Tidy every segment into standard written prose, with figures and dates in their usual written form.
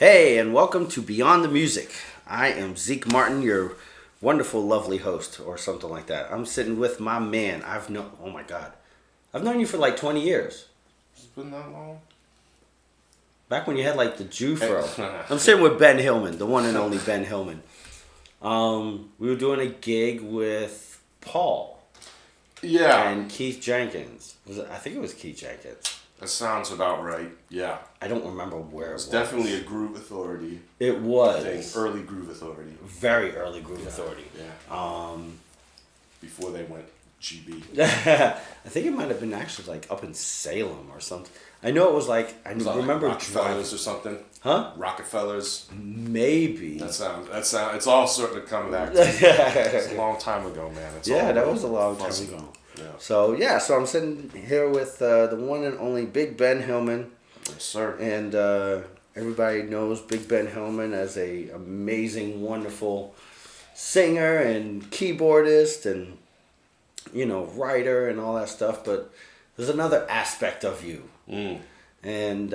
Hey, and welcome to Beyond the Music. I am Zeke Martin, your wonderful, lovely host, or something like that. I'm sitting with my man. Oh my God. I've known you for like 20 years. It's been that long? Back when you had like the Jew fro. I'm sitting with Ben Hillman, the one and only Ben Hillman. We were doing a gig with Paul. Yeah. And Keith Jenkins. I think it was Keith Jenkins. That sounds about right. Yeah. I don't remember where it was. Definitely a Groove Authority. It was. Thing. Early Groove Authority. Very early Groove Authority. Yeah. Before they went GB. I think it might have been actually like up in Salem or something. I know it was like, remember like Rockefellers or something? Huh? Rockefellers? Maybe. That sounds, it's all starting to come back to me. It's a long time ago, man. That was a long time ago. Yeah. So I'm sitting here with the one and only Big Ben Hillman. Yes, sir. And everybody knows Big Ben Hillman as a amazing, wonderful singer and keyboardist and, writer and all that stuff. But there's another aspect of you. And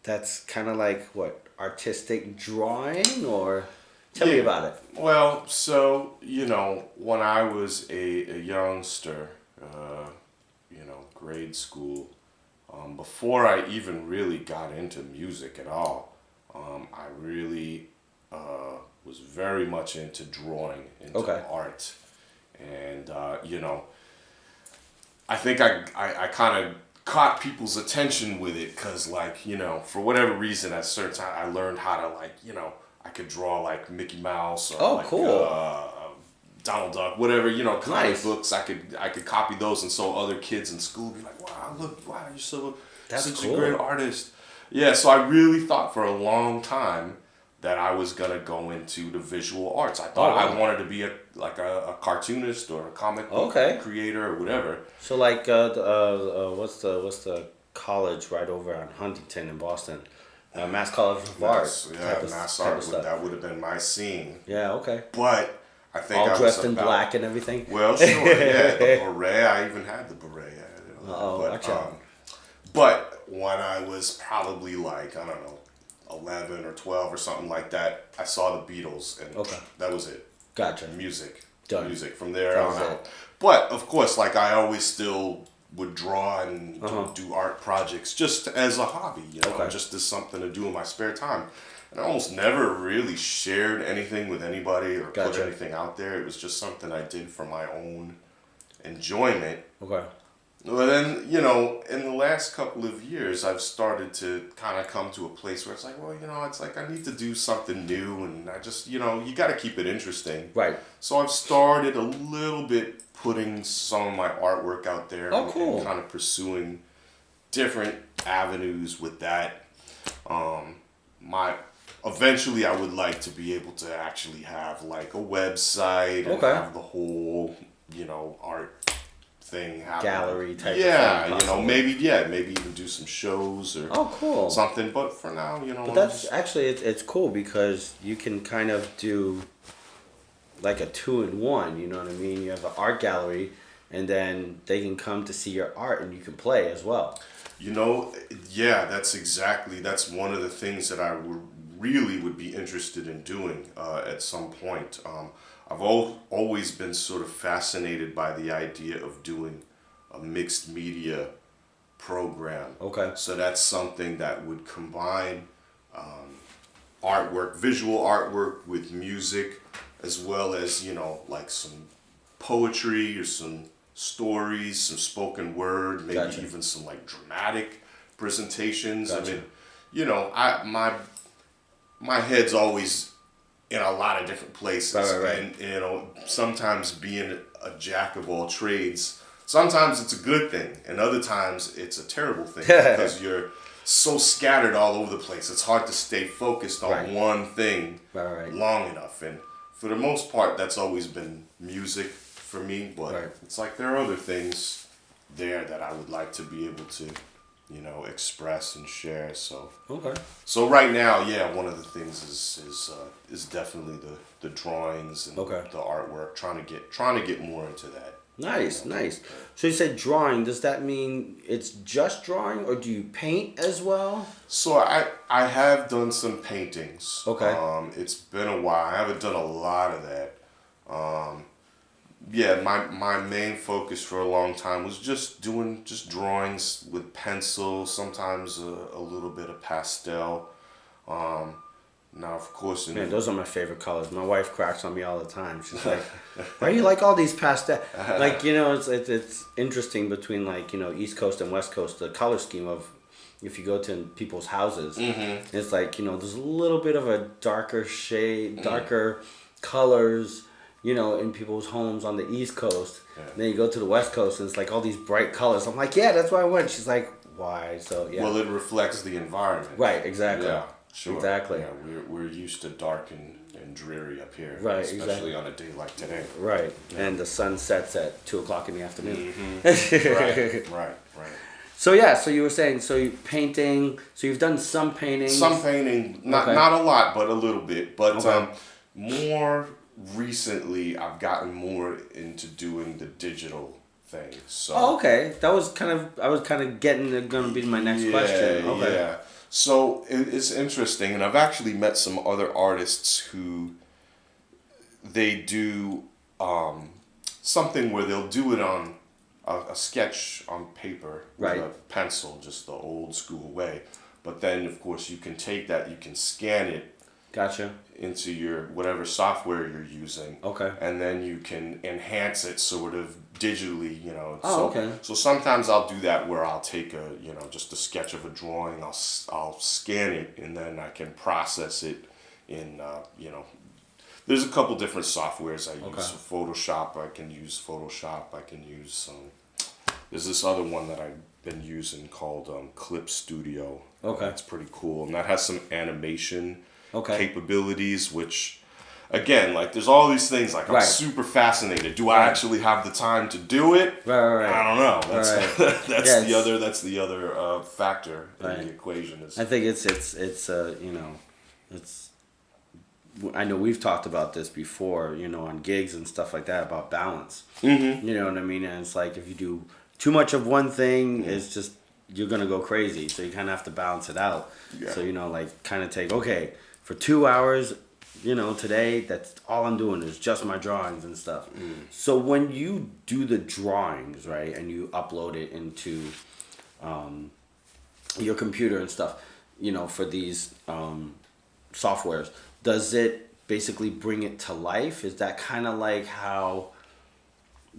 that's kind of like, artistic drawing? Or tell me about it. Well, so, when I was a youngster, grade school, before I even really got into music at all, I really was very much into drawing, into art. And, I think I kind of caught people's attention with it because, for whatever reason, at a certain time, I learned how to, I could draw, Mickey Mouse or, cool. Donald Duck, whatever, comic books. I could copy those, and so other kids in school would be like, wow, you're such a great artist. Yeah, so I really thought for a long time that I was going to go into the visual arts. I thought I wanted to be a cartoonist or a comic book creator or whatever. So what's the college right over on Huntington in Boston? Mass College of Art. Yeah, Mass Art. That would have been my scene. Yeah, okay. But I think all dressed in black and everything. Well, sure, yeah, the beret. I even had the beret. But when I was probably 11 or 12 or something like that, I saw the Beatles, and that was it. Gotcha. Music. Done. Music from there on out. But of course, I always still would draw and do art projects just as a hobby, just as something to do in my spare time. And I almost never really shared anything with anybody or put anything out there. It was just something I did for my own enjoyment. Okay. Well, then, in the last couple of years, I've started to kind of come to a place where it's I need to do something new, and I just, you got to keep it interesting. Right. So I've started a little bit putting some of my artwork out there and kind of pursuing different avenues with that. Eventually, I would like to be able to actually have a website and have the whole, art thing happen. Gallery type of thing. Maybe even do some shows or something. But for now, But that's actually, it's cool because you can kind of do like a 2-in-1, you know what I mean? You have an art gallery, and then they can come to see your art and you can play as well. That's one of the things that I really would be interested in doing at some point. I've always been sort of fascinated by the idea of doing a mixed media program. Okay. So that's something that would combine artwork, visual artwork with music, as well as, some poetry or some stories, some spoken word, maybe even some dramatic presentations. Gotcha. I mean, my head's always in a lot of different places. Right. And, sometimes being a jack of all trades, sometimes it's a good thing, and other times it's a terrible thing because you're so scattered all over the place. It's hard to stay focused on one thing long enough. And for the most part, that's always been music for me, but it's there are other things there that I would like to be able to, express and share. So So right now, one of the things is definitely the drawings and the artwork. Trying to get more into that. Nice, nice. So you said drawing. Does that mean it's just drawing, or do you paint as well? So I have done some paintings. Okay. It's been a while. I haven't done a lot of that. Yeah, my main focus for a long time was just doing just drawings with pencil, sometimes a little bit of pastel. Um, Now, of course, Man, those are my favorite colors. My wife cracks on me all the time. She's like, "Why do you like all these pastel?" Like, it's interesting between, like, East Coast and West Coast, the color scheme of, if you go to people's houses, it's like, there's a little bit of a darker shade, darker colors, in people's homes on the East Coast. Yeah. And then you go to the West Coast and it's like all these bright colors. I'm like, yeah, that's why I went. She's like, why? So yeah. Well, it reflects the environment. Right. Exactly. Yeah. Sure. Exactly. Yeah, we're used to dark and dreary up here, Right, especially exactly. on a day like today. Right, Yeah. and the sun sets at 2 o'clock in the afternoon. Right. So yeah, so you were saying, so you painting, so you've done some painting. Some painting, not Okay. not a lot, but a little bit. But Okay. more recently, I've gotten more into doing the digital thing. So. Oh, okay. I was kind of getting gonna be my next question. Okay. Yeah. So it's interesting, and I've actually met some other artists who they do something where they'll do it on a sketch on paper with Right. a pencil, just the old school way. But then, of course, you can take that, you can scan it Gotcha. into your whatever software you're using. Okay. And then you can enhance it sort of digitally, Oh, so, okay. So sometimes I'll do that where I'll take just a sketch of a drawing, I'll scan it, and then I can process it in, there's a couple different softwares I use. Okay. So Photoshop, I can use Photoshop, I can use there's this other one that I've been using called Clip Studio. Okay. It's pretty cool, and that has some animation Okay. capabilities, which again, like, there's all these things, like, I'm Right. super fascinated. Do I Right. actually have the time to do it? Right. I don't know. That's Right. that's the other factor Right. in the equation. Is I think it's I know we've talked about this before, on gigs and stuff like that, about balance. Mm-hmm. You know what I mean? And it's like, if you do too much of one thing, it's just, you're gonna go crazy. So you kind of have to balance it out. Yeah. So like, kind of take, okay, for 2 hours, today, that's all I'm doing is just my drawings and stuff. So when you do the drawings, right, and you upload it into your computer and stuff, for these softwares, does it basically bring it to life? Is that kind of like how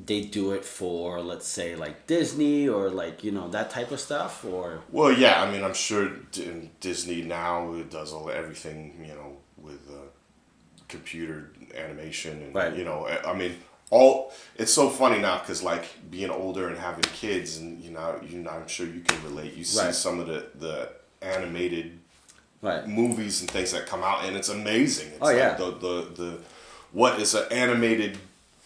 they do it for, let's say, like Disney, or like, that type of stuff? Or Well, yeah. I mean, I'm sure Disney now does everything, with computer animation, and Right. I mean, it's so funny now because, like, being older and having kids, and I'm sure you can relate. You see Right. some of the animated right, movies and things that come out, and it's amazing. It's Oh, yeah. like the what is an animated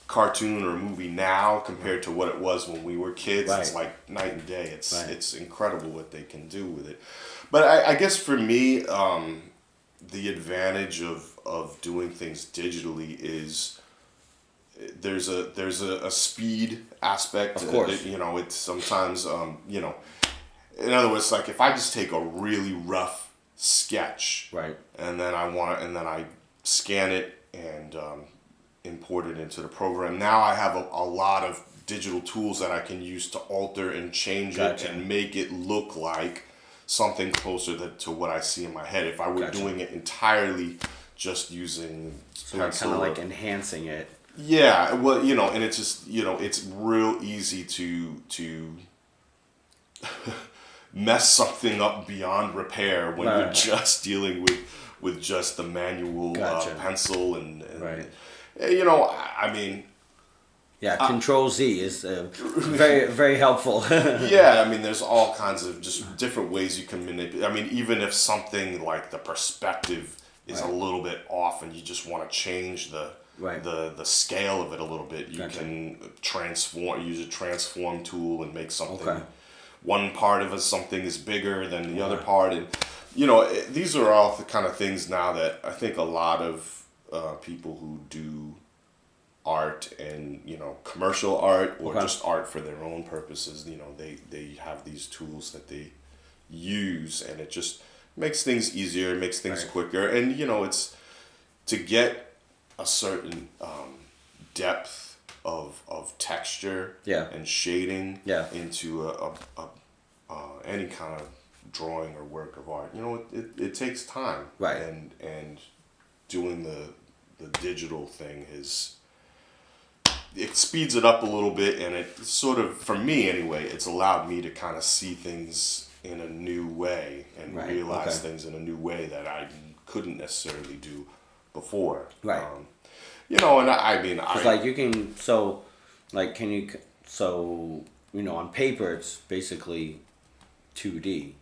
cartoon or movie now compared to what it was when we were kids. Right. It's like night and day. It's Right. it's incredible what they can do with it. But I guess for me, the advantage of doing things digitally is there's a speed aspect. Of course. It's sometimes in other words, like, if I just take a really rough sketch, right, and then I scan it and import it into the program. Now I have a lot of digital tools that I can use to alter and change Gotcha. it and make it look like something closer to what I see in my head. If I were Gotcha. doing it entirely just using so you're kind of like enhancing it. yeah, well, and it's just, it's real easy to mess something up beyond repair when you're Right. just dealing with just the manual Gotcha. pencil and Right. I mean, Yeah, Control Z is very, very helpful. yeah, I mean, there's all kinds of just different ways you can manipulate. I mean, even if something like the perspective is a Right. little bit off and you just want to change Right. the scale of it a little bit, you Gotcha. can use a transform tool and make something. Okay. One part of something is bigger than the other Right. part, and these are all the kind of things now that I think a lot of people who do art and, commercial art or Okay. just art for their own purposes. They have these tools that they use, and it just makes things easier, makes things Right. quicker. And, it's to get a certain depth of texture Yeah. and shading Yeah. into any kind of drawing or work of art. It takes time. Right. And doing the digital thing it speeds it up a little bit, and it sort of, for me anyway, it's allowed me to kind of see things in a new way and Right, realize okay. things in a new way that I couldn't necessarily do before. Right. And It's like you can, so, like, can you, so, on paper it's basically 2D,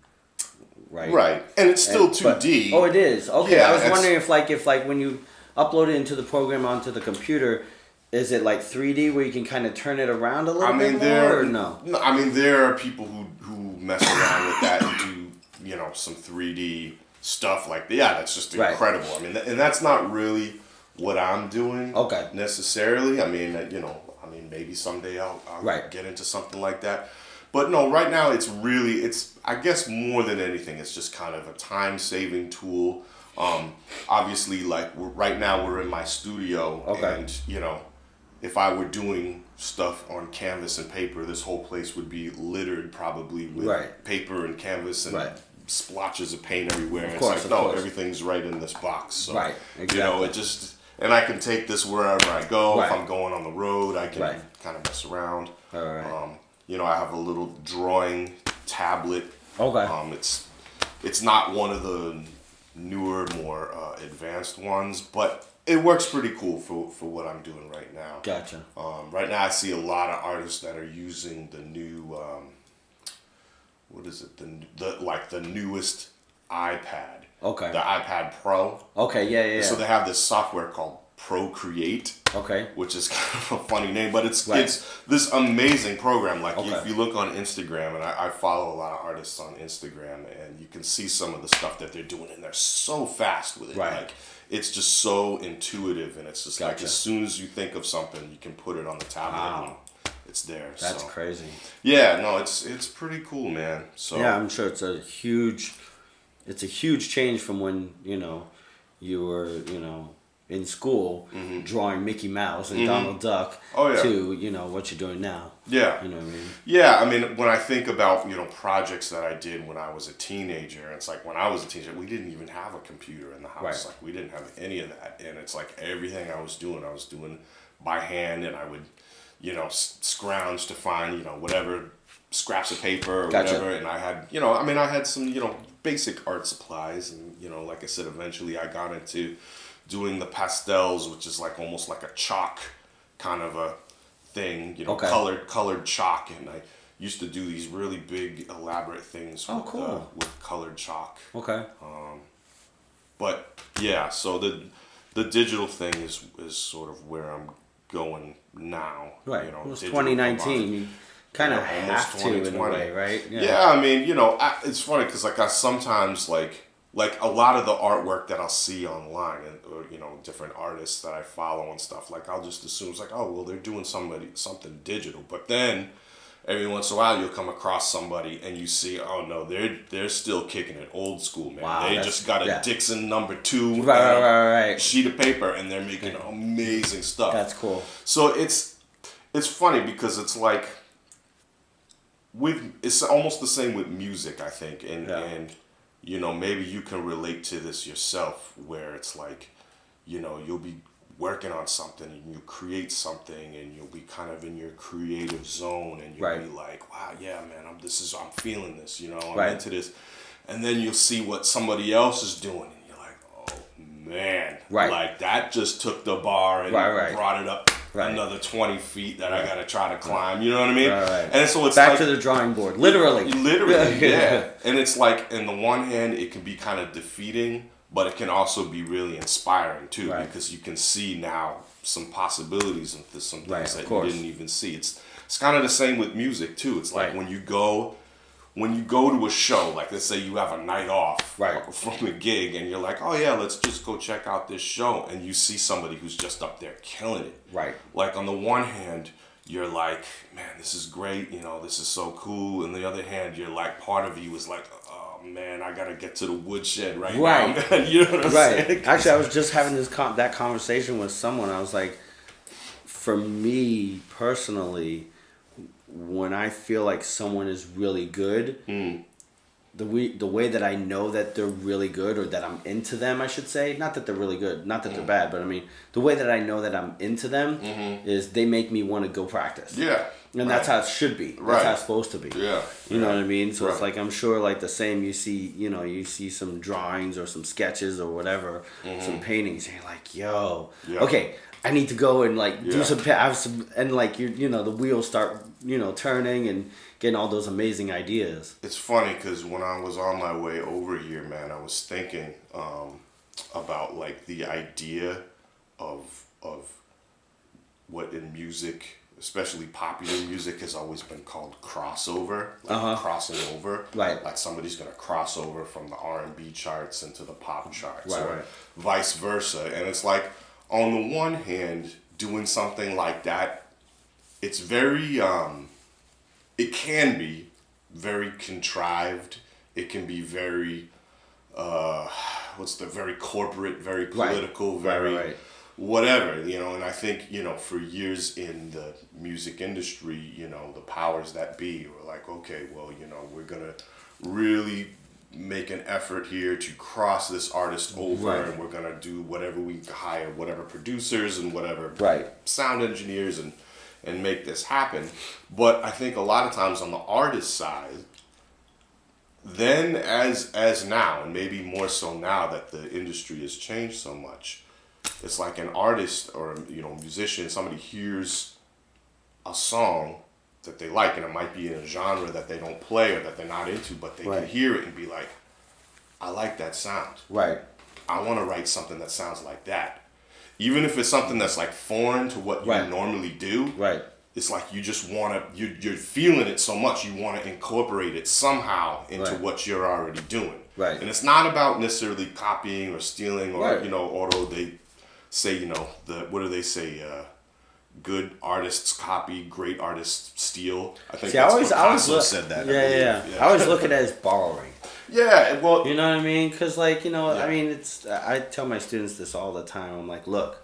right? right, and it's still And- 2D. Oh, it is. Okay, Yeah, I was it's- wondering if when you upload it into the program onto the computer, is it like 3D where you can kind of turn it around a little bit more, or no? There are people who mess around with that and do some 3D stuff like that. Yeah, that's just Right. incredible. And that's not really what I'm doing. Okay. Necessarily. Maybe someday I'll Right. get into something like that. But no, right now it's I guess more than anything, it's just kind of a time-saving tool. Obviously, like right now we're in my studio, Okay. and if I were doing stuff on canvas and paper, this whole place would be littered probably with Right. paper and canvas and Right. splotches of paint everywhere. Of It's course, like, of no, course. everything's right in this box. So, Right, exactly. it just, and I can take this wherever I go. Right. If I'm going on the road, I can Right. kind of mess around. All right. I have a little drawing tablet. Okay. It's not one of the newer, more advanced ones, but it works pretty cool for what I'm doing right now. Gotcha. Right now, I see a lot of artists that are using the new, what is it? The newest iPad. Okay. The iPad Pro. Okay, yeah. So they have this software called Procreate. Okay. Which is kind of a funny name, but it's Right. it's this amazing program. Like Okay. if you look on Instagram, and I follow a lot of artists on Instagram, and you can see some of the stuff that they're doing, and they're so fast with it. Right. Like it's just so intuitive, and it's just like Gotcha. as soon as you think of something, you can put it on the tablet. Wow. And it's there. That's so. crazy. Yeah, no, it's pretty cool, man. So Yeah, I'm sure it's a huge change from when, you were, in school drawing Mickey Mouse and Donald Duck Oh, yeah. to, what you're doing now. Yeah. You know what I mean? Yeah, when I think about, projects that I did when I was a teenager, it's like when I was a teenager, we didn't even have a computer in the house. Right. Like we didn't have any of that. And it's like everything I was doing by hand, and I would, scrounge to find, whatever scraps of paper or Gotcha. whatever. And I had, I had some, basic art supplies. And, like I said, eventually I got into doing the pastels, which is like almost like a chalk kind of a thing, Okay. colored chalk. And I used to do these really big, elaborate things Oh, cool. with colored chalk. Okay. But yeah, so the digital thing is sort of where I'm going now. Right. It was digital 2019. You kind of almost have to in a 2020. way, right? Yeah, it's funny because like I sometimes like a lot of the artwork that I'll see online, or different artists that I follow and stuff, like I'll just assume it's like, oh well, they're doing something digital, but then every once in a while you'll come across somebody and you see, oh no, they're still kicking it old school, man. Wow, They that's- just got a yeah. Dixon #2 Right. sheet of paper, and they're making amazing stuff. That's cool. So it's funny because it's like it's almost the same with music, I think, and maybe you can relate to this yourself, where it's like, you'll be working on something and you create something and you'll be kind of in your creative zone, and you'll Right. be like, wow, yeah, man, I'm feeling this, I'm Right. into this, and then you'll see what somebody else is doing, and you're like, oh man, Right. like that just took the bar and Right. brought it up Right. another 20 feet that I gotta try to climb, you know what I mean? Right. And so it's Back like, to the drawing board. Literally. yeah. And it's like, in the one hand, it can be kind of defeating, but it can also be really inspiring too, Right. because you can see now some possibilities and some Right, things of that course. you didn't even see. It's kind of the same with music too. It's like Right. when you go when you go to a show, like let's say you have a night off Right. from the gig, and you're like, oh yeah, let's just go check out this show, and you see somebody who's just up there killing it. Right. Like on the one hand, you're like, man, this is great, this is so cool. And the other hand, you're like, part of you is like, oh man, I gotta get to the woodshed right now. You know what I'm saying? Actually, I was just having that conversation with someone. I was like, for me personally, when I feel like someone is really good, the way that I know that they're really good, or that I'm into them, I should say, not that they're really good, not that they're bad, but I mean, the way that I know that I'm into them is they make me want to go practice. Yeah. And that's how it should be. That's how it's supposed to be. Yeah. You know what I mean? So it's like, I'm sure like the same, you see some drawings or some sketches or whatever, some paintings, and you're like, yo, okay, I need to go and like do some, and like the wheels start turning and getting all those amazing ideas. It's funny because when I was on my way over here, man, I was thinking about like the idea of what in music, especially popular music, has always been called crossover, like crossing over. Right. Like somebody's gonna cross over from the R&B charts into the pop charts, right. Vice versa. And it's like, on the one hand, doing something like that, it's very, it can be very contrived. It can be very, very corporate, very political, very whatever, and I think, for years in the music industry, the powers that be were like, okay, well, we're going to really make an effort here to cross this artist over, and we're going to do whatever, we hire whatever producers and whatever sound engineers and make this happen. But I think a lot of times on the artist side, then as now, and maybe more so now that the industry has changed so much, it's like an artist or musician, somebody hears a song that they like, and it might be in a genre that they don't play or that they're not into, but they can hear it and be like, I like that sound. Right. I want to write something that sounds like that. Even if it's something that's like foreign to what you normally do. Right. It's like you just want to, you're feeling it so much, you want to incorporate it somehow into what you're already doing. Right. And it's not about necessarily copying or stealing or, although they say, what do they say? Good artists copy, great artists steal. I think Picasso said that. Yeah. I always look at it as borrowing. Yeah, well... You know what I mean? Because, I mean, I tell my students this all the time. I'm like, look,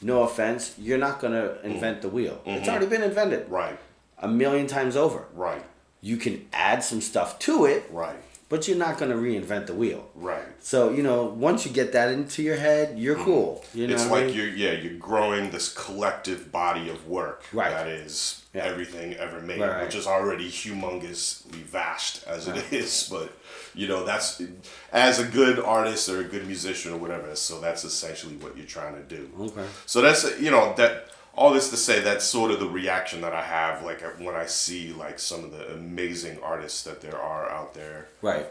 no offense, you're not going to invent the wheel. It's already been invented. Right. A million times over. Right. You can add some stuff to it. Right. But you're not going to reinvent the wheel. Right. So, once you get that into your head, you're cool. It's like you're growing this collective body of work that is everything ever made, which is already humongously vast as it is. But, that's, as a good artist or a good musician or whatever, so that's essentially what you're trying to do. Okay. So that's, that... All this to say, that's sort of the reaction that I have, like, when I see, like, some of the amazing artists that there are out there. Right.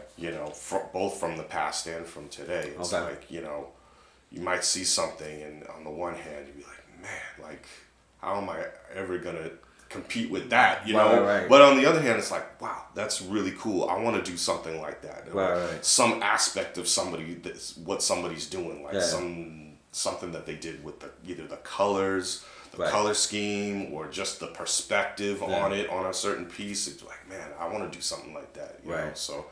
Both from the past and from today. It's like, you might see something, and on the one hand, you'd be like, man, like, how am I ever going to compete with that, Right. But on the other hand, it's like, wow, that's really cool. I want to do something like that. Right. Some aspect of what somebody's doing, like something that they did with either the colors, the color scheme, or just the perspective on it, on a certain piece. It's like, man, I want to do something like that. You know? So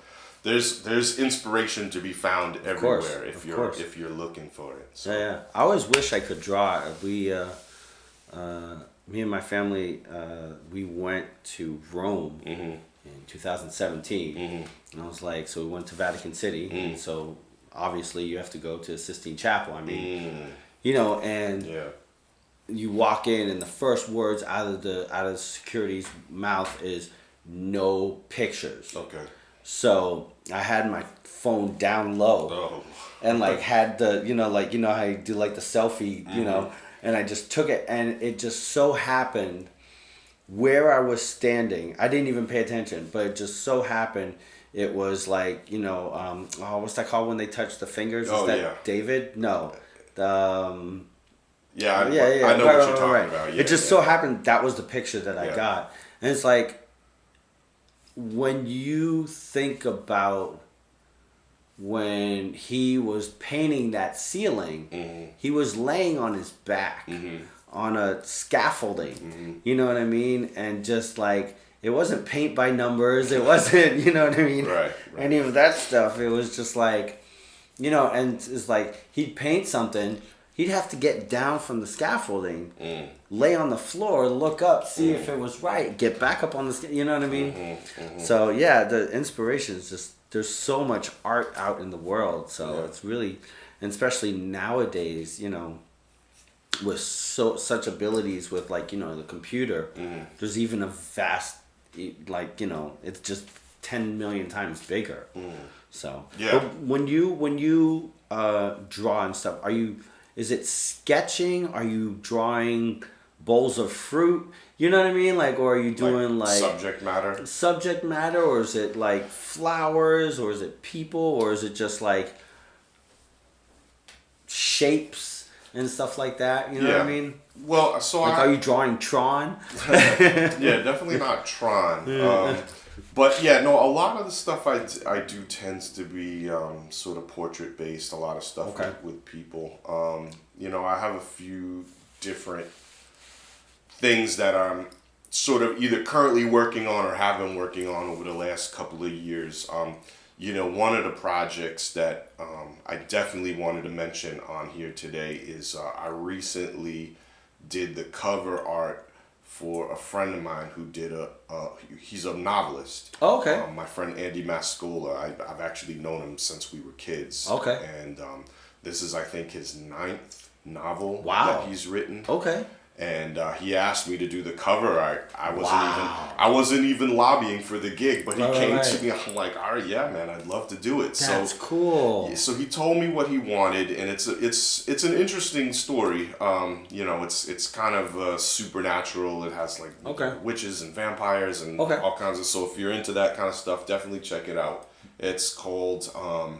there's inspiration to be found everywhere if you're looking for it. So. Yeah. I always wish I could draw. Me and my family, we went to Rome in 2017, and I was like, so we went to Vatican City, and so obviously you have to go to the Sistine Chapel. I mean, and you walk in, and the first words out of the security's mouth is no pictures. Okay. So I had my phone down low, and like had the how you do like the selfie, and I just took it, and it just so happened where I was standing. I didn't even pay attention, but it just so happened. It was like, what's that called when they touch the fingers? Is that David? No. I know what you're talking about. Yeah, it just so happened that was the picture that I got. And it's like, when you think about when he was painting that ceiling, he was laying on his back on a scaffolding. You know what I mean? And just like, it wasn't paint by numbers. It wasn't, you know what I mean? Right. Any of that stuff. It was just like, you know, and it's like he'd paint something. He'd have to get down from the scaffolding, lay on the floor, look up, see if it was right, get back up on the, you know what I mean? So yeah, the inspiration is just, there's so much art out in the world. So it's really, and especially nowadays, you know, with such abilities with, like, you know, the computer, there's even a vast, like, you know, it's just 10 million times bigger. So yeah. But when you draw and stuff, is it sketching? Are you drawing bowls of fruit? You know what I mean? Like, or are you doing like subject matter, or is it like flowers, or is it people, or is it just like shapes and stuff like that? You know what I mean? Well, so like, are you drawing Tron? Yeah, definitely not Tron. But yeah, no, a lot of the stuff I do tends to be sort of portrait based. A lot of stuff with people. You know, I have a few different things that I'm sort of either currently working on or have been working on over the last couple of years. You know, one of the projects that I definitely wanted to mention on here today is I recently did the cover art for a friend of mine who did he's a novelist. Oh, okay. My friend Andy Mascola. I've actually known him since we were kids. Okay. And this is, I think, his 9th novel that he's written. Okay. And he asked me to do the cover art. I wasn't even lobbying for the gig, but he came to me. I'm like, all right, yeah, man, I'd love to do it. That's cool. So he told me what he wanted, and it's an interesting story. You know, it's kind of supernatural. It has like witches and vampires and all kinds of. So if you're into that kind of stuff, definitely check it out. It's called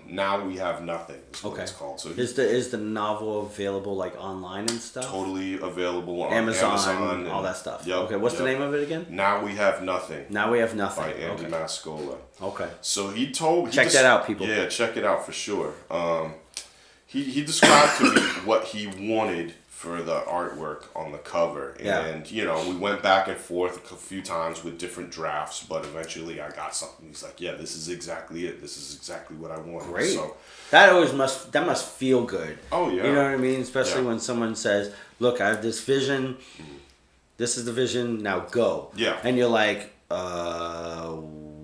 Now We Have Nothing. Is what it's called. So is the novel available like online and stuff? Totally available on Amazon and all that stuff. Yep, okay, what's the name of it again? Now We Have Nothing. Now We Have Nothing. By Andy Mascola. Okay. So check that out, people. Yeah, check it out for sure. He described to me what he wanted for the artwork on the cover, and you know, we went back and forth a few times with different drafts, but eventually I got something. He's like, yeah, this is exactly it. This is exactly what I want. Great. So that must feel good. Oh yeah. You know what I mean? Especially when someone says, look, I have this vision. This is the vision. Now go. Yeah. And you're like,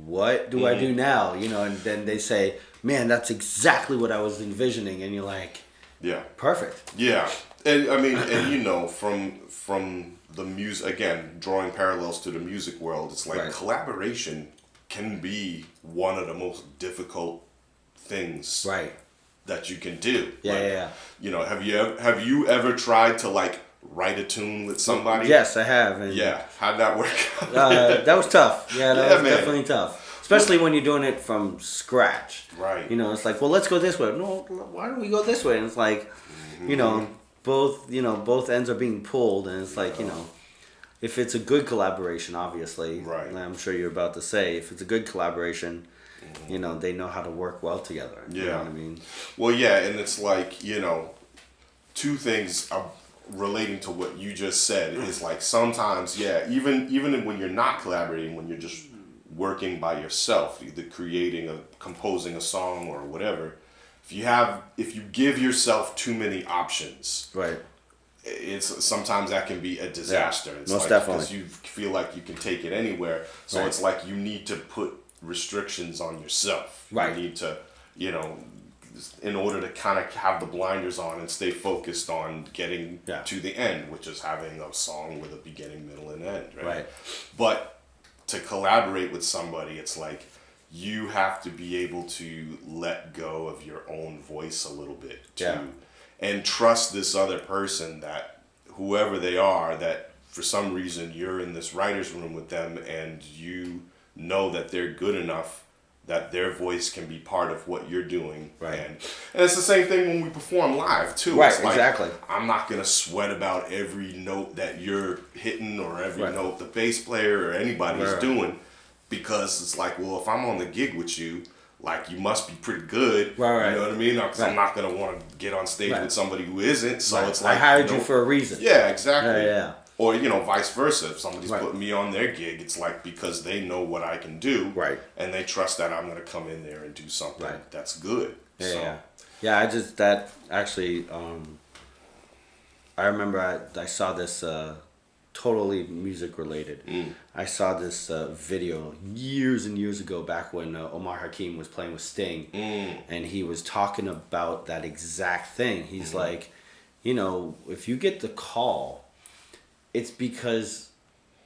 what do I do now? You know, and then they say, man, that's exactly what I was envisioning, and you're like, yeah, perfect. Yeah. And I mean, and you know, from the music, again, drawing parallels to the music world, it's like collaboration can be one of the most difficult things that you can do. Yeah. You know, have you ever tried to like write a tune with somebody? Yes, I have. And how'd that work out? That was tough. Yeah, that was definitely tough. Especially when you're doing it from scratch. Right. You know, it's like, well, let's go this way. No, why don't we go this way? And it's like, you know, both ends are being pulled, and it's like, you know, if it's a good collaboration, obviously, right. I'm sure you're about to say, if it's a good collaboration, you know, they know how to work well together. You know what I mean? Well, yeah, and it's like, you know, two things relating to what you just said is like sometimes, even when you're not collaborating, when you're just working by yourself, either composing a song or whatever, if you give yourself too many options, right, it's sometimes that can be a disaster. It's most like, definitely, because you feel like you can take it anywhere. So it's like you need to put restrictions on yourself. Right. You need to, you know, in order to kind of have the blinders on and stay focused on getting to the end, which is having a song with a beginning, middle, and end. Right. But to collaborate with somebody, it's like you have to be able to let go of your own voice a little bit and trust this other person, that whoever they are, that for some reason you're in this writer's room with them and you know that they're good enough that their voice can be part of what you're doing. Right. And it's the same thing when we perform live too. Right, it's like, exactly. I'm not going to sweat about every note that you're hitting or every note the bass player or anybody's doing, because it's like, well, if I'm on the gig with you, like, you must be pretty good. Right. You know what I mean? Because I'm not going to want to get on stage with somebody who isn't. So it's like, I hired you for a reason. Yeah, exactly. Yeah. Or, vice versa. If somebody's putting me on their gig, it's like because they know what I can do. Right. And they trust that I'm going to come in there and do something that's good. Yeah, I just, that actually, I remember I saw this, totally music related. I saw this video years and years ago, back when Omar Hakim was playing with Sting, and he was talking about that exact thing. He's like, if you get the call, it's because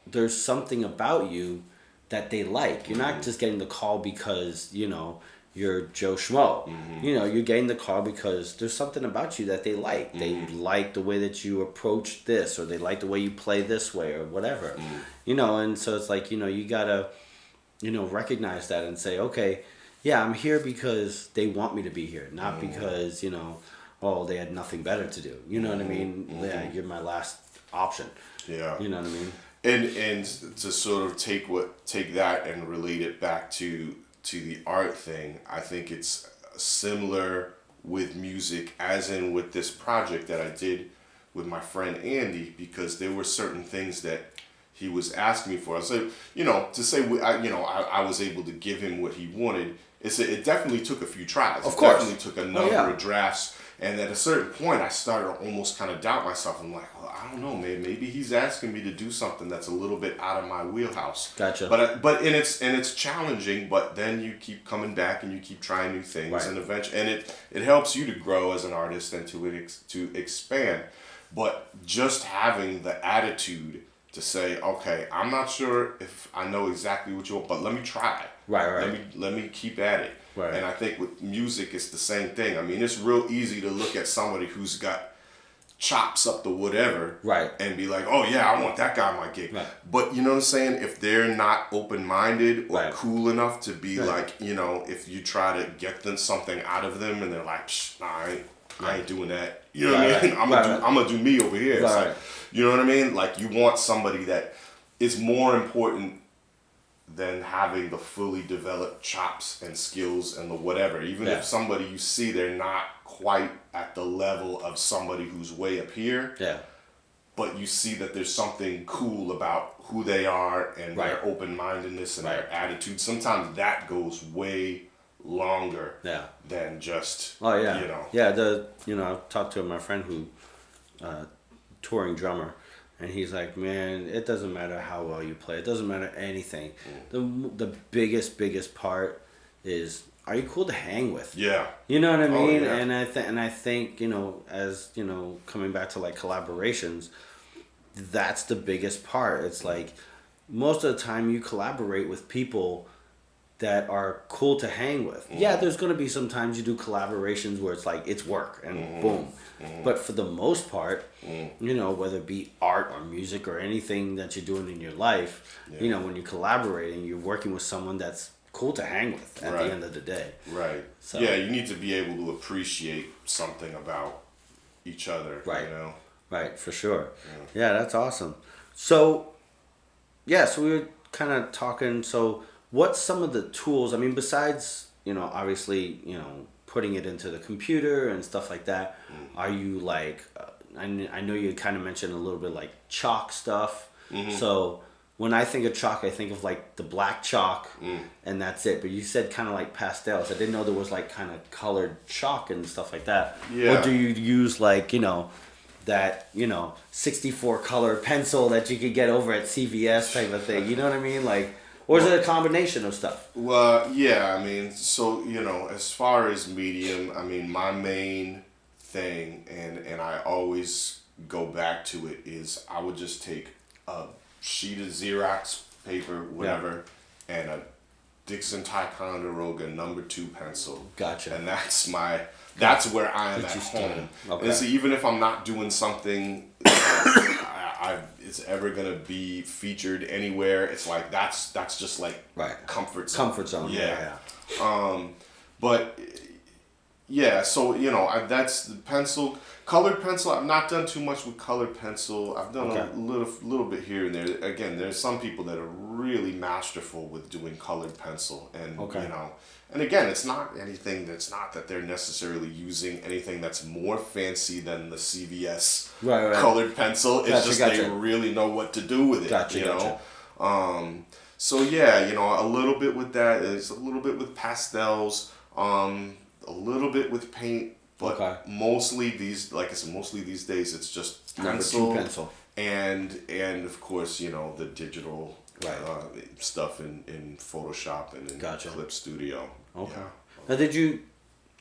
there's something about you that they like. You're not just getting the call because you're Joe Schmo. You're getting the call because there's something about you that they like. They like the way that you approach this, or they like the way you play this way, or whatever. And so it's like, you gotta, recognize that and say, okay, yeah, I'm here because they want me to be here, not because, they had nothing better to do. You know what I mean? Yeah, you're my last option. Yeah. You know what I mean? And to sort of take that and relate it back to the art thing, I think it's similar with music, as in with this project that I did with my friend Andy, because there were certain things that he was asking me for. So, to say, I was able to give him what he wanted, it definitely took a few tries. Of course. It definitely took a number of drafts. And at a certain point, I started to almost kind of doubt myself. I'm like, well, I don't know, man. Maybe he's asking me to do something that's a little bit out of my wheelhouse. Gotcha. But it's challenging. But then you keep coming back and you keep trying new things, and eventually, and it helps you to grow as an artist and to expand. But just having the attitude to say, okay, I'm not sure if I know exactly what you want, but let me try. Right. Let me keep at it. Right. And I think with music, it's the same thing. I mean, it's real easy to look at somebody who's got chops up to whatever, and be like, oh yeah, I want that guy on my gig. Right. But you know what I'm saying? If they're not open-minded or cool enough to be like, if you try to get them something out of them, and they're like, nah, I ain't doing that. You know what I mean? I'm gonna do me over here. It's like, you know what I mean? Like, you want somebody that is more important than having the fully developed chops and skills and the whatever. Even if somebody you see, they're not quite at the level of somebody who's way up here. Yeah. But you see that there's something cool about who they are and their open-mindedness and their attitude. Sometimes that goes way longer than just, Yeah, I've talked to my friend who, touring drummer, and he's like, man, it doesn't matter how well you play. It doesn't matter anything. The biggest part is, are you cool to hang with? Yeah. You know what I mean? And I think, as, coming back to like collaborations, that's the biggest part. It's like, most of the time you collaborate with people that are cool to hang with. Yeah, there's going to be some times you do collaborations where it's like, it's work and boom. But for the most part, whether it be art or music or anything that you're doing in your life, when you're collaborating, you're working with someone that's cool to hang with at the end of the day. Right. So, yeah, you need to be able to appreciate something about each other. Right. Right, for sure. Yeah, that's awesome. So, so we were kind of talking, so what's some of the tools, I mean, besides, obviously, putting it into the computer and stuff like that, are you like, I know you kind of mentioned a little bit like chalk stuff. So when I think of chalk, I think of like the black chalk and that's it. But you said kind of like pastels. I didn't know there was like kind of colored chalk and stuff like that. Yeah. Or do you use like, that, 64 color pencil that you could get over at CVS type of thing? You know what I mean? Like, or is it a combination of stuff? Well, yeah, I mean, so, as far as medium, I mean, my main thing, and I always go back to it, is I would just take a sheet of Xerox paper, whatever, and a Dixon Ticonderoga number 2 pencil. Gotcha. And that's where I am at home. Okay. And so even if I'm not doing something it's ever gonna be featured anywhere, it's like that's just like comfort zone. Comfort zone. Yeah. But Yeah, so that's the pencil, colored pencil. I've not done too much with colored pencil. I've done Okay. a little bit here and there. Again, there's some people that are really masterful with doing colored pencil, and Okay. and again, it's not anything that's not that they're necessarily using anything that's more fancy than the CVS Right. Right. colored pencil. It's Gotcha. just Gotcha. they really know what to do with it. Gotcha. Gotcha. So yeah, a little bit with that. It's a little bit with pastels. A little bit with paint, but Okay. mostly like I said, mostly these days it's just Number pencil, two pencil. and of course the digital Right. stuff in Photoshop and in Gotcha. Clip Studio. Okay. Yeah. Now,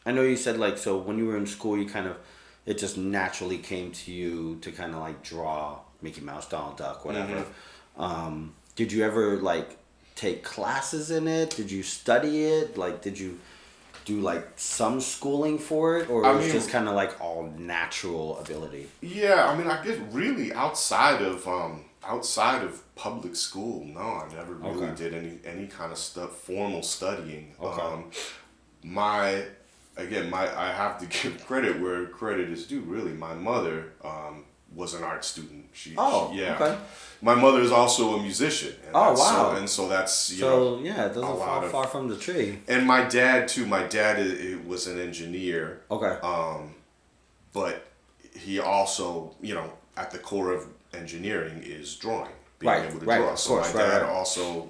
I know you said like, so when you were in school, you kind of, it just naturally came to you to kind of like draw Mickey Mouse, Donald Duck, whatever. Did you ever like take classes in it? Did you study it? Like, did you do like some schooling for it, or I it was mean, just kind of like all natural ability? Yeah, I mean, I guess really outside of public school, no, I never really Okay. did any kind of formal studying. Okay. My I have to give credit where credit is due. Really, my mother was an art student. Oh, yeah. okay. My mother is also a musician. And Oh, that's wow. So that's So yeah, it doesn't a lot fall of- far from the tree. and my dad too. My dad was an engineer. Okay. But he also, at the core of engineering is drawing, being Right, able to right, draw. of So course, my right, dad right. also,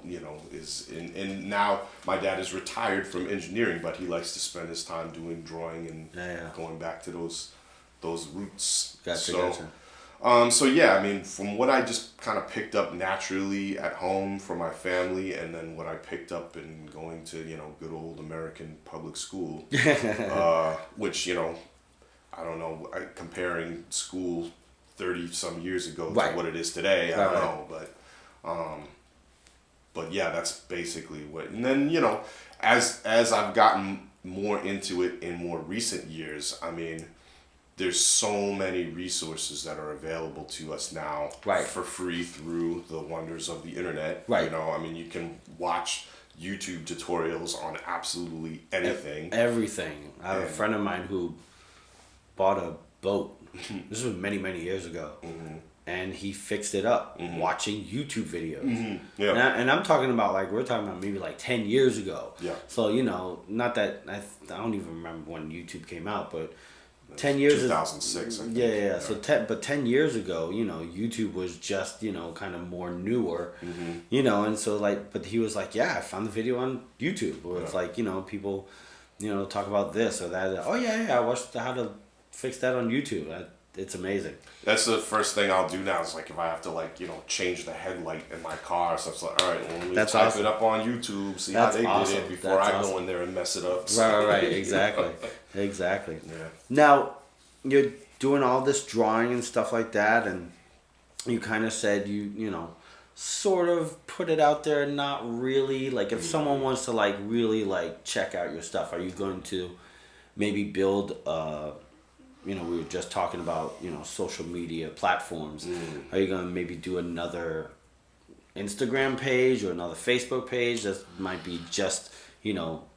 is and now my dad is retired from engineering, but he likes to spend his time doing drawing and Yeah. going back to those roots. Gotcha. So, Gotcha. so yeah, I mean, from what I just kind of picked up naturally at home from my family, and then what I picked up in going to good old American public school, which I don't know, comparing school 30 some years ago Right. to what it is today, I Right, don't right. know, but yeah, that's basically what. And then as I've gotten more into it in more recent years, I mean, there's so many resources that are available to us now Right. for free through the wonders of the internet. Right. I mean, you can watch YouTube tutorials on absolutely anything. Everything. I have a And- friend of mine who bought a boat. This was many, many years ago. And he fixed it up watching YouTube videos. Yeah. And I'm talking about like, we're talking about maybe like 10 years ago. Yeah. So, not that, I don't even remember when YouTube came out, but 10 years 2006, I think. Yeah. So 10 years ago, YouTube was just, kind of more newer, and so like, but he was like, yeah, I found the video on YouTube where it's like, people, talk about this or that. Oh yeah, I watched how to fix that on YouTube. It's amazing. That's the first thing I'll do now. Is like if I have to change the headlight in my car, so it's like, all right, well, let me That's type awesome. it up on YouTube, see That's how they awesome. did it before That's I awesome. go in there and mess it up. Right. Exactly. Exactly. Yeah. Now, you're doing all this drawing and stuff like that, and you kind of said you sort of put it out there, not really. Like, if someone wants to, like, really, like, check out your stuff, are you going to maybe build, we were just talking about, social media platforms. Are you going to maybe do another Instagram page or another Facebook page that might be just,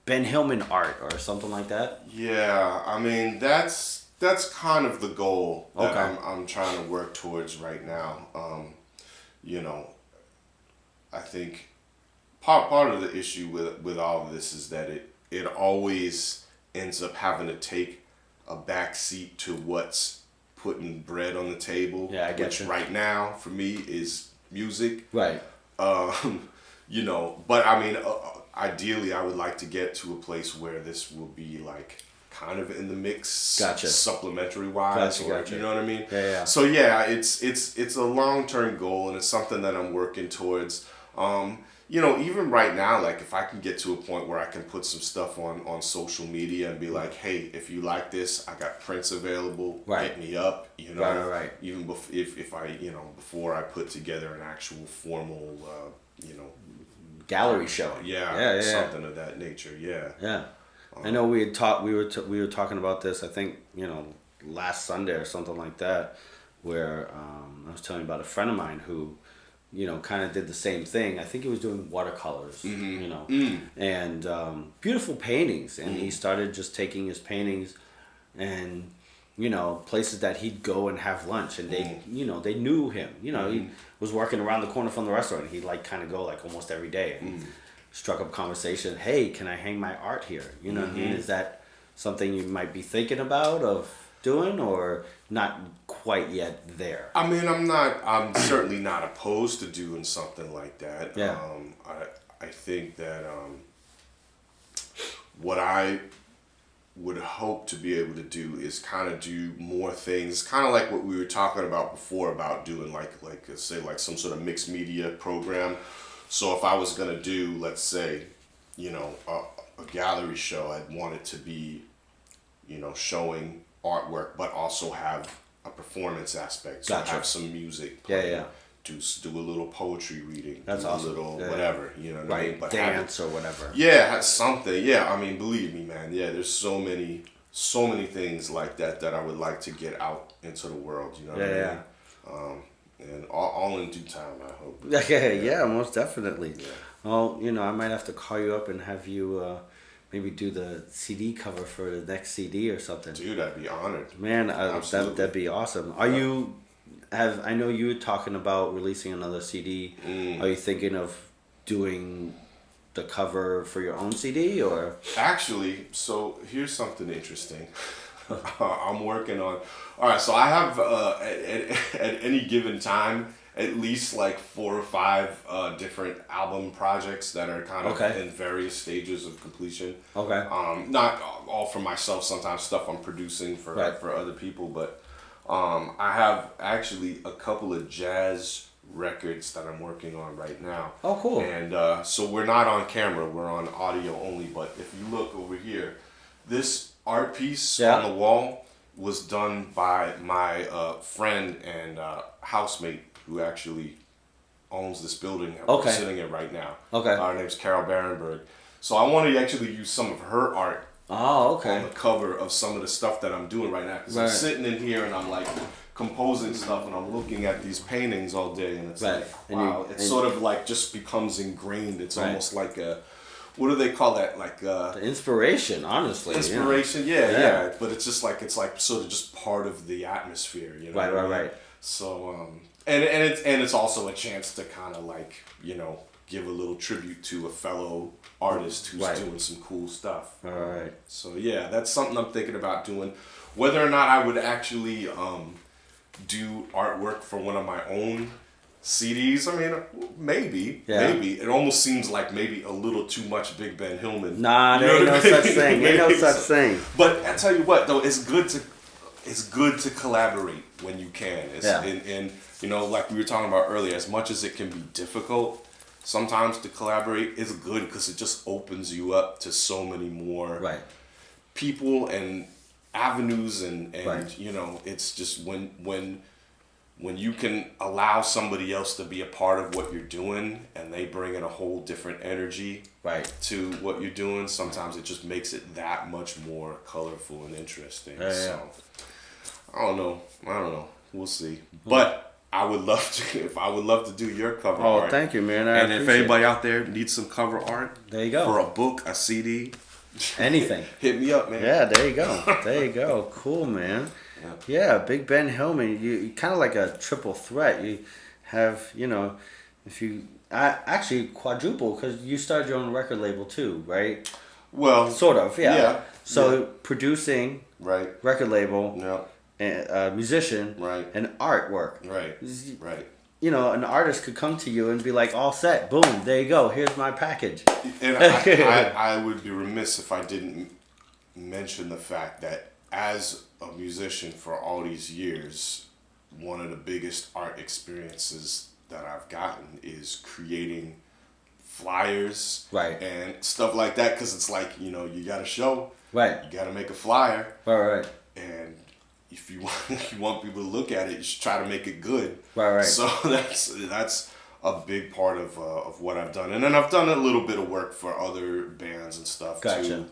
Ben Hillman art or something like that? Yeah, I mean that's kind of the goal that Okay. I'm trying to work towards right now. I think part of the issue with all of this is that it always ends up having to take a back seat to what's putting bread on the table. Yeah, I get which you. right now for me is music. Right. But I mean, ideally, I would like to get to a place where this will be like kind of in the mix, Gotcha. supplementary wise, Gotcha. you know what I mean? Yeah. So yeah, it's a long term goal, and it's something that I'm working towards. Even right now, like if I can get to a point where I can put some stuff on social media and be like, hey, if you like this, I got prints available. Right. Hit me up. Right. Even if I before I put together an actual formal Gallery showing. yeah, something of that nature. Yeah. I know we had talked. We were talking about this. I think last Sunday or something like that, where I was telling you about a friend of mine who kind of did the same thing. I think he was doing watercolors, and beautiful paintings. And he started just taking his paintings and, places that he'd go and have lunch, and they, they knew him. He was working around the corner from the restaurant. He'd kind of go almost every day and struck up conversation. Hey, can I hang my art here? You know what I mean? Is that something you might be thinking about of doing, or not quite yet there? I mean, I'm certainly not opposed to doing something like that. Yeah. I think that what I would hope to be able to do is kind of do more things, kind of like what we were talking about before about doing like say some sort of mixed media program. So if I was gonna do, let's say, a gallery show, I'd want it to be, showing artwork, but also have a performance aspect. So Gotcha. have some music playing. Yeah. Do a little poetry reading. That's do awesome. A little Yeah. whatever, you know what I mean? But dance or whatever. Yeah, something. Yeah, I mean, believe me, man. Yeah, there's so many things like that I would like to get out into the world. You know what I mean? And all in due time, I hope. Yeah, most definitely. Yeah. Well, I might have to call you up and have you maybe do the CD cover for the next CD or something. Dude, I'd be honored. Man, that'd be awesome. Are you? I know you were talking about releasing another CD. Are you thinking of doing the cover for your own CD, or? Actually, so here's something interesting. I'm working on. All right, so I have at any given time at least 4 or 5 different album projects that are kind of in various stages of completion. Okay. Not all for myself. Sometimes stuff I'm producing for other people, but I have actually a couple of jazz records that I'm working on right now. Oh, cool. And so we're not on camera, we're on audio only, but if you look over here, this art piece on the wall was done by my friend and housemate who actually owns this building that we're sitting in right now. Okay. Her name's Carol Barenberg. So I want to actually use some of her art on the cover of some of the stuff that I'm doing right now. Because I'm sitting in here and I'm composing stuff and I'm looking at these paintings all day and it's wow. It sort of just becomes ingrained. It's almost like a, what do they call that? The inspiration, honestly. Inspiration, yeah. But it's just it's sort of just part of the atmosphere, you know. Right. So and it's also a chance to kind of give a little tribute to a fellow artist who's doing some cool stuff. All right. So yeah, that's something I'm thinking about doing. Whether or not I would actually do artwork for one of my own CDs, I mean, maybe. It almost seems like maybe a little too much Big Ben Hillman. Nah, there ain't no such thing. Ain't no such thing. But I tell you what, though, it's good to collaborate when you can. And like we were talking about earlier, as much as it can be difficult sometimes to collaborate, it's good because it just opens you up to so many more people and avenues and it's just when you can allow somebody else to be a part of what you're doing and they bring in a whole different energy to what you're doing, sometimes it just makes it that much more colorful and interesting. So I don't know. We'll see. But I would love to do your cover art. Oh, thank you, man. And if anybody out there needs some cover art, there you go. For a book, a CD, anything, hit me up, man. Yeah, there you go. Cool, man. Yeah, Big Ben Hillman. You kind of like a triple threat. You have, actually quadruple because you started your own record label too, right? Well, sort of, yeah. So producing, record label, musician, and artwork, right. An artist could come to you and be like, all set, boom, there you go, here's my package. And I would be remiss if I didn't mention the fact that as a musician for all these years, one of the biggest art experiences that I've gotten is creating flyers and stuff like that, because it's you got a show, you got to make a flyer, and if you want people to look at it, you should try to make it good. So that's a big part of what I've done, and then I've done a little bit of work for other bands and stuff too.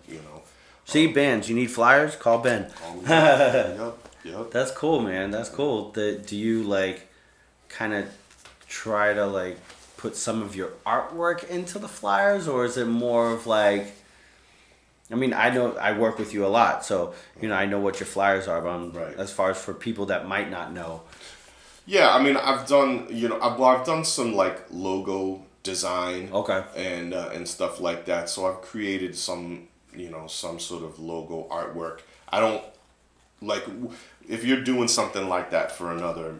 See, bands, you need flyers? Call Ben. Yep. That's cool, man. That's cool. Do you kind of try to like put some of your artwork into the flyers, or is it more of like, I mean, I know I work with you a lot, so I know what your flyers are, but Right. as far as for people that might not know. Yeah, I mean, I've done I've done some like logo design, Okay. and stuff like that. So I've created some some sort of logo artwork. I don't like if you're doing something like that for another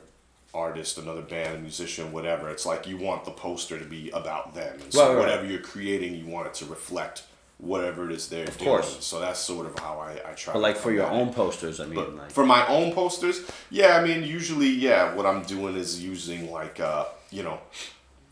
artist, another band, a musician, whatever. It's like you want the poster to be about them, and so Right. whatever you're creating, you want it to reflect whatever it is they're doing. Course. So that's sort of how I try. But to like for your combat own it. posters, I mean, But like for my own posters, yeah, I mean, usually, yeah, what I'm doing is using like,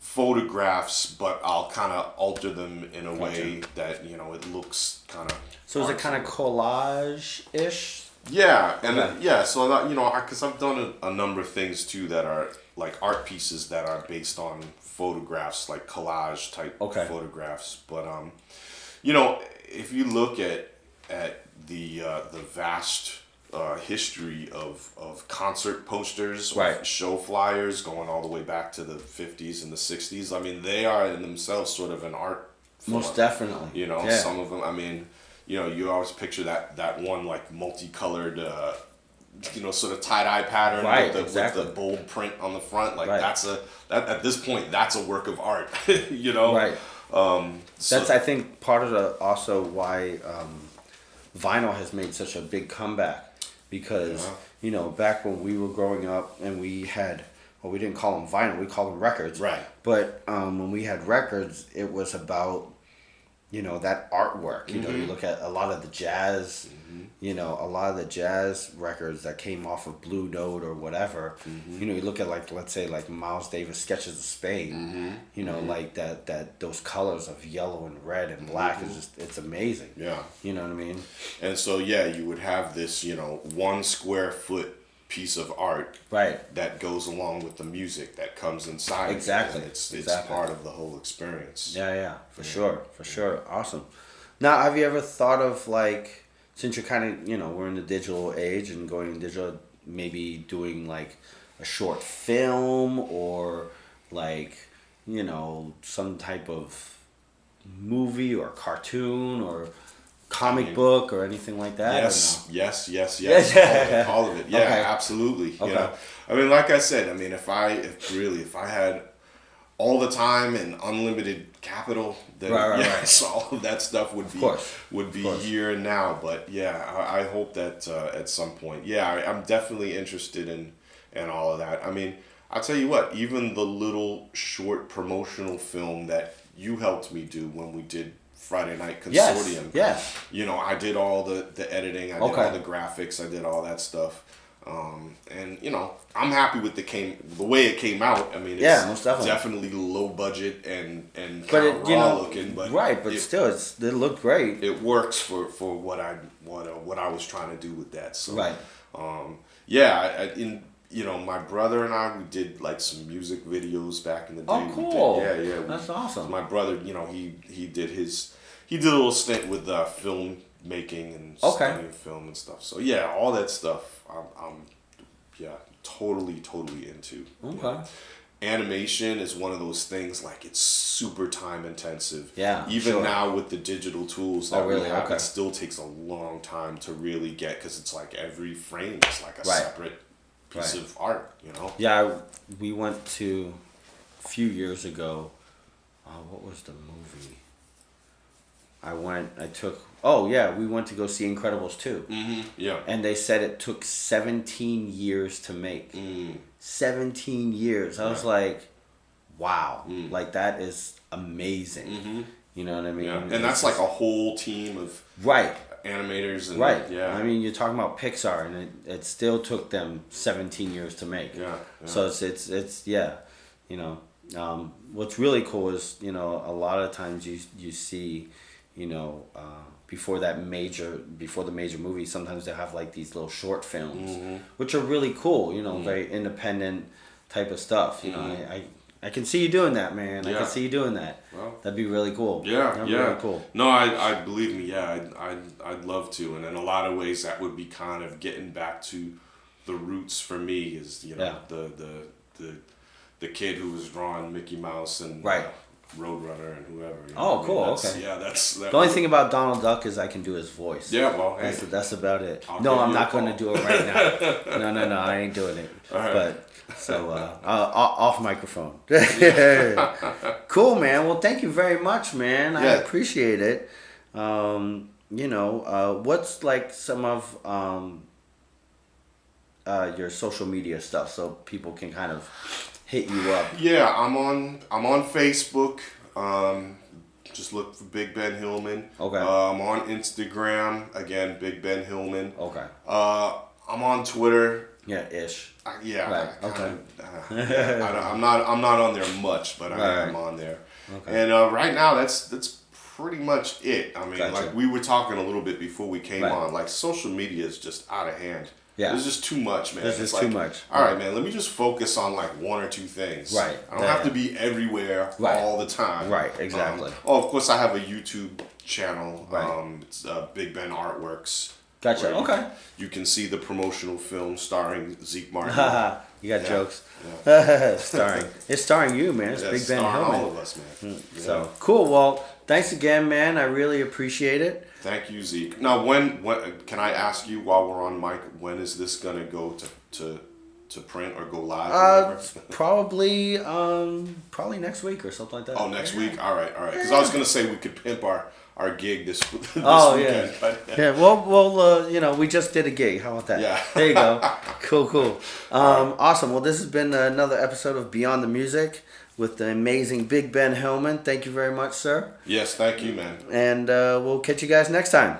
photographs, but I'll kind of alter them in a way that, it looks kind of. so is it kind of collage-ish? Yeah, and Okay. yeah, so that, because I've done a number of things too that are like art pieces that are based on photographs, like collage type Okay. photographs. But if you look at the vast history of concert posters or Right. show flyers going all the way back to the 50s and the 60s, I mean, they are in themselves sort of an art form. Most definitely. Yeah. Some of them, I mean, you always picture that one like multicolored sort of tie-dye pattern Right, with exactly. the bold print on the front. Like Right. that at this point that's a work of art. Right. So, That's, I think, part of the also why vinyl has made such a big comeback, because back when we were growing up and we had, well, we didn't call them vinyl, we called them records. Right. But when we had records, it was about that artwork. You look at a lot of the jazz, a lot of the jazz records that came off of Blue Note or whatever. You look at like, let's say like Miles Davis Sketches of Spain. Like that those colors of yellow and red and black is just, it's amazing. Yeah. You know what I mean? And so yeah, you would have this 1 square foot piece of art Right. that goes along with the music that comes inside. Exactly. And it's Exactly. part of the whole experience. Yeah, for sure. Awesome. Now, have you ever thought of like, since you're kind of, we're in the digital age and going in digital, maybe doing like a short film or like, some type of movie or cartoon or comic book or anything like that? Yes, or no? yes. All of it. Yeah, Okay. absolutely. Okay. I mean, like I said, I mean, if I had all the time and unlimited capital, then Right. yes, all of that stuff would be course. here and now. But yeah, I hope that at some point, I'm definitely interested in all of that. I mean, I'll tell you what, even the little short promotional film that you helped me do when we did Friday Night Consortium. Yes. I did all the editing, I did Okay. all the graphics, I did all that stuff. And I'm happy with the way it came out. I mean, it's most definitely low budget and But kind it, of raw looking, but right, but still, it looked great. it works for what I was trying to do with that. So Right. my brother and I, we did like some music videos back in the day. Oh, cool. Yeah. That's awesome. My brother, he did a little stint with film making and studying film and stuff. So yeah, all that stuff I'm totally into. Okay. Animation is one of those things, like, it's super time intensive. Yeah, Even sure. now with the digital tools that really? we have, Okay. it still takes a long time to really get, because it's like every frame is like a Right. separate piece Right. of art, Yeah, we went to a few years ago. What was the movie? We went to go see Incredibles 2. Mm-hmm. Yeah. And they said it took 17 years to make. 17 years. I was like, wow. Like, that is amazing. You know what I mean? Yeah. And that's like a whole team of right. animators. And, Right. Yeah. I mean, you're talking about Pixar, and it still took them 17 years to make. Yeah. So it's what's really cool is, a lot of times you see, before the major movie, sometimes they have like these little short films, which are really cool, very independent type of stuff. I can see you doing that, man. I Yeah. can see you doing that. Well, that'd be really cool. Yeah, That'd be yeah. really cool. No, I believe me. Yeah, I'd love to, and in a lot of ways, that would be kind of getting back to the roots for me. Is the the kid who was drawing Mickey Mouse and Right. Roadrunner and whoever. You know? Oh, I mean, cool. that's- Okay. Yeah, that's The only thing about Donald Duck is I can do his voice. Yeah, well, hey. That's about it. I'll No, give I'm you a not going to call. do it right now. No, I ain't doing it. All right. But so off microphone. Cool, man. Well, thank you very much, man. I Yeah. appreciate it. What's like some of your social media stuff so people can kind of hit you up? Yeah, I'm on Facebook. Just look for Big Ben Hillman. Okay. I'm on Instagram again, Big Ben Hillman. Okay. I'm on Twitter. Yeah, ish. Yeah. Right, I okay. I'm not on there much, but I Right. am on there. Okay. And right now, that's pretty much it. I mean, Gotcha. like we were talking a little bit before we came Right. on. Like social media is just out of hand. Yeah. There's just too much, man. There's It's just too like, much. All right, man. Let me just focus on like one or two things. Right. I don't Yeah, have to be everywhere Right. all the time. Right, exactly. Of course, I have a YouTube channel. Right. It's Big Ben Artworks. Gotcha. where Okay. You can see the promotional film starring Zeke Martin. You got Yeah. jokes. It's starring you, man. It's Yeah, Big Ben starring Hillman. all of us, man. Yeah. So cool. Well, thanks again, man. I really appreciate it. Thank you, Zeke. Now, when can I ask you while we're on mic? When is this gonna go to print or go live? Or whatever? Probably next week or something like that. Oh, next week. All right. Because I was gonna say we could pimp our gig this Oh, weekend. yeah. But, Yeah, well, we just did a gig. How about that? Yeah. There you go. Cool. Awesome. Well, this has been another episode of Beyond the Music with the amazing Big Ben Hillman. Thank you very much, sir. Yes, thank you, man. And we'll catch you guys next time.